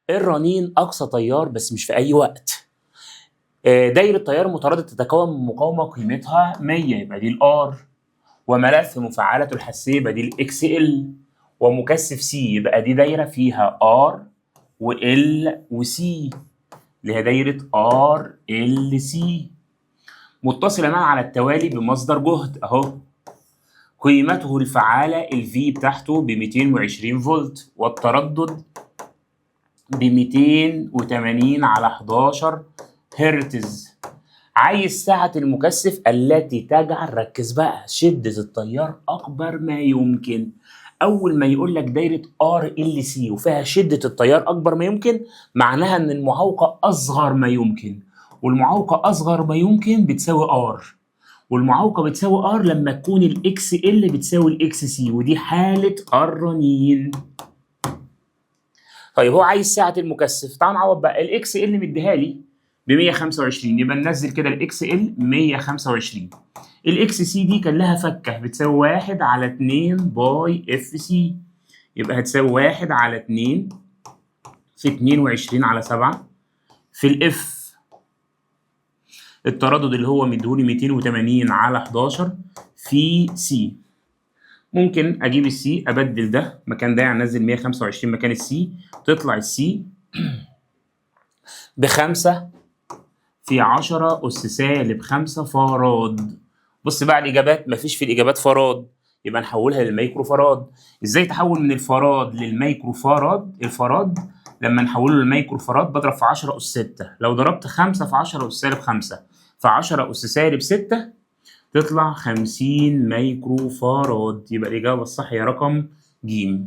الرنين اقصى تيار بس مش في اي وقت. دايره تيار متردد تتكون من مقاومه قيمتها 100 يبقى دي الار، وملف مفعلته الحساسيه يبقى دي الاكس ال، ومكثف سي يبقى دي دايره فيها ار وال وسي اللي هي دايره ار ال سي، متصله معا على التوالي بمصدر جهد اهو، قيمته الفعاله الفي بتاعته ب 220 فولت، والتردد ب 280 على 11 هرتز. عايز سعة المكثف التي تجعل، ركز بقى، شدة التيار أكبر ما يمكن. أول ما يقول لك دايرة ار ال سي وفيها شدة التيار أكبر ما يمكن، معناها إن المعوقة أصغر ما يمكن، والمعوقة أصغر ما يمكن بتساوي ار، والمعوقة بتساوي ار لما تكون الاكس ال بتساوي الاكس سي، ودي حالة الرنين. طيب هو عايز سعة المكثف، تعال نعوض بقى. الاكس ال مديها لي ب 125، يبقى ننزل كده الاكس ال 125. الاكس سي دي كان لها فكه بتساوي 1 على 2 باي اف سي، يبقى هتساوي 1 على 2 في 22 على 7 في الاف التردد اللي هو مديهولي 280 على 11 في سي. ممكن اجيب السي ابدل ده مكان ده، يعني انزل 125 مكان السي، تطلع السي ب5 في 10 أس سالب 5 فراد. بص بقى الإجابات، مفيش في الإجابات فراد، يبقى نحولها للميكرو فراد. إزاي تحول من الفراد للميكرو فراد؟ الفراد لما نحوله للميكرو فراد بضرب في 10 أس 6، لو ضربت 5 في 10 أس سالب 5 في 10 أس سالب 6 تطلع 50 ميكرو فراد، يبقى الإجابة الصح هي رقم ج.